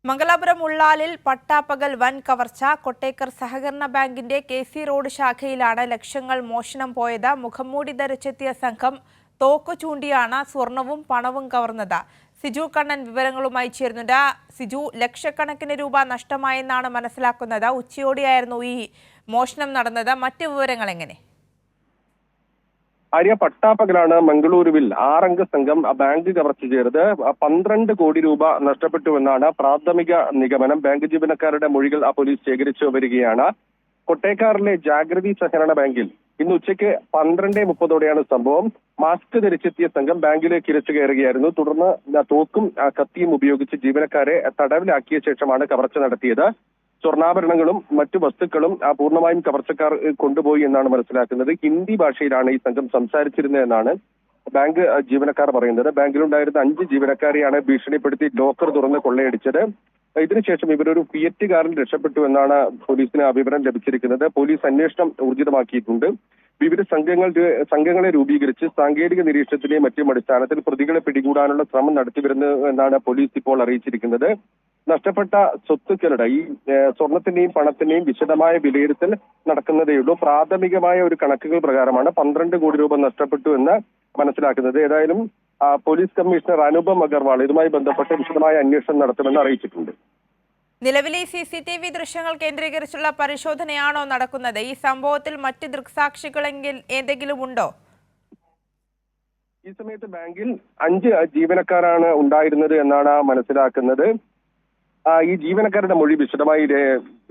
മംഗലാപുരം ഉള്ളാലിൽ പട്ടാപ്പകൽ വൻ കവർച്ച. കൊട്ടേക്കർ സഹകരണ ബാങ്കിന്റെ കെ.സി. റോഡ് ശാഖയിലാണ് ലക്ഷങ്ങൾ മോഷണം പോയത്. മുഖംമൂടി ധരിച്ചെത്തിയ സംഘം തോക്ക് ചൂണ്ടിയാണ് സ്വർണവും പണവും കവർന്നത്. സിജു കണ്ണൻ വിവരങ്ങളുമായി ചേരുന്നുണ്ട്. സിജു, ലക്ഷക്കണക്കിന് രൂപ നഷ്ടമായെന്നാണ് മനസ്സിലാക്കുന്നത്. ഉച്ചയോടെയായിരുന്നു ഈ മോഷണം നടന്നത്. മറ്റ് വിവരങ്ങൾ എങ്ങനെ? പട്ടാപ്പകലാണ് മംഗളൂരുവിൽ 6 സംഘം ബാങ്ക് കവർച്ച ചെയ്തത്. 12 കോടി രൂപ നഷ്ടപ്പെട്ടുവെന്നാണ് പ്രാഥമിക നിഗമനം. ബാങ്ക് ജീവനക്കാരുടെ മൊഴികൾ പോലീസ് ശേഖരിച്ചു വരികയാണ്. കൊട്ടേക്കാറിലെ ജാഗ്രതി സഹകരണ ബാങ്കിൽ ഇന്ന് ഉച്ചയ്ക്ക് 12:30 സംഭവം. മാസ്ക് ധരിച്ചെത്തിയ സംഘം ബാങ്കിലേക്ക് ഇരച്ചു കയറുകയായിരുന്നു. തുടർന്ന് തോക്കും കത്തിയും ഉപയോഗിച്ച് ജീവനക്കാരെ തടവിലാക്കിയ ശേഷമാണ് കവർച്ച നടത്തിയത്. സ്വർണ്ണാഭരണങ്ങളും മറ്റു വസ്തുക്കളും പൂർണ്ണമായും കവർച്ചക്കാർ കൊണ്ടുപോയി എന്നാണ് മനസ്സിലാക്കുന്നത്. ഹിന്ദി ഭാഷയിലാണ് ഈ സംഘം സംസാരിച്ചിരുന്നതെന്നാണ് ബാങ്ക് ജീവനക്കാർ പറയുന്നത്. ബാങ്കിലുണ്ടായിരുന്ന 5 ജീവനക്കാരെയാണ് ഭീഷണിപ്പെടുത്തി ലോക്കർ തുറന്ന് കൊള്ളയടിച്ചത്. ഇതിനുശേഷം ഇവരൊരു ഫിയറ്റ് കാറിൽ രക്ഷപ്പെട്ടു എന്നാണ് പോലീസിന് വിവരം ലഭിച്ചിരിക്കുന്നത്. പോലീസ് അന്വേഷണം ഊർജിതമാക്കിയിട്ടുണ്ട്. വിവിധ സംഘങ്ങളെ രൂപീകരിച്ച് സാങ്കേതിക നിരീക്ഷണത്തിന്റെയും മറ്റും അടിസ്ഥാനത്തിൽ പ്രതികളെ പിടികൂടാനുള്ള ശ്രമം നടത്തിവരുന്നു എന്നാണ് പോലീസ് ഇപ്പോൾ അറിയിച്ചിരിക്കുന്നത്. നഷ്ടപ്പെട്ട സ്വത്തുക്കളുടെ ഈ സ്വർണത്തിന്റെയും പണത്തിന്റെയും വിശദമായ വിലയിരുത്തൽ നടക്കുന്നതേയുള്ളൂ. പ്രാഥമികമായ ഒരു കണക്കുകൾ പ്രകാരമാണ് 12 കോടി രൂപ നഷ്ടപ്പെട്ടു എന്ന് മനസ്സിലാക്കുന്നത്. ഏതായാലും പോലീസ് കമ്മീഷണർ അനുപം അഗർവാൾ ഇതുമായി ബന്ധപ്പെട്ട് വിശദമായ അന്വേഷണം നടത്തുമെന്ന് അറിയിച്ചിട്ടുണ്ട്. നിലവിലെ CCTV ദൃശ്യങ്ങൾ കേന്ദ്രീകരിച്ചുള്ള പരിശോധനയാണോ നടക്കുന്നത്? ഈ സംഭവത്തിൽ മറ്റ് ദൃക്സാക്ഷികളെങ്കിൽ ഏതെങ്കിലും ഉണ്ടോ? ഈ സമയത്ത് ബാങ്കിൽ 5 ജീവനക്കാരാണ് ഉണ്ടായിരുന്നത് എന്നാണ് മനസ്സിലാക്കുന്നത്. ഈ ജീവനക്കാരുടെ മൊഴി വിശദമായി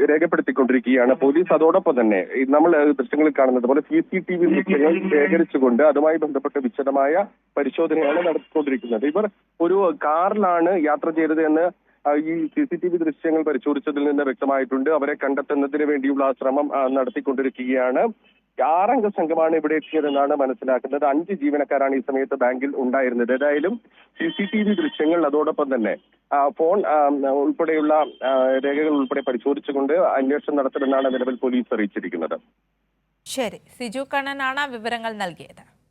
രേഖപ്പെടുത്തിക്കൊണ്ടിരിക്കുകയാണ് പോലീസ്. അതോടൊപ്പം തന്നെ നമ്മൾ ദൃശ്യങ്ങളിൽ കാണുന്നത് പോലെ CCTV ദൃശ്യങ്ങൾ ശേഖരിച്ചുകൊണ്ട് അതുമായി ബന്ധപ്പെട്ട് വിശദമായ പരിശോധനയാണ് നടത്തിക്കൊണ്ടിരിക്കുന്നത്. ഇവർ ഒരു കാറിലാണ് യാത്ര ചെയ്തത് എന്ന് ഈ CCTV ദൃശ്യങ്ങൾ പരിശോധിച്ചതിൽ നിന്ന് വ്യക്തമായിട്ടുണ്ട്. അവരെ കണ്ടെത്തുന്നതിന് വേണ്ടിയുള്ള ശ്രമം നടത്തിക്കൊണ്ടിരിക്കുകയാണ്. 6 സംഘമാണ് ഇവിടെ എത്തിയതെന്നാണ് മനസ്സിലാക്കുന്നത്. 5 ജീവനക്കാരാണ് ഈ സമയത്ത് ബാങ്കിൽ ഉണ്ടായിരുന്നത്. ഏതായാലും CCTV ദൃശ്യങ്ങൾ അതോടൊപ്പം തന്നെ ഫോൺ ഉൾപ്പെടെയുള്ള രേഖകൾ ഉൾപ്പെടെ പരിശോധിച്ചുകൊണ്ട് അന്വേഷണം നടത്തുമെന്നാണ് നിലവിൽ പോലീസ് അറിയിച്ചിരിക്കുന്നത്. ശരി, സിജു കണ്ണനാണ് വിവരങ്ങൾ നൽകിയത്.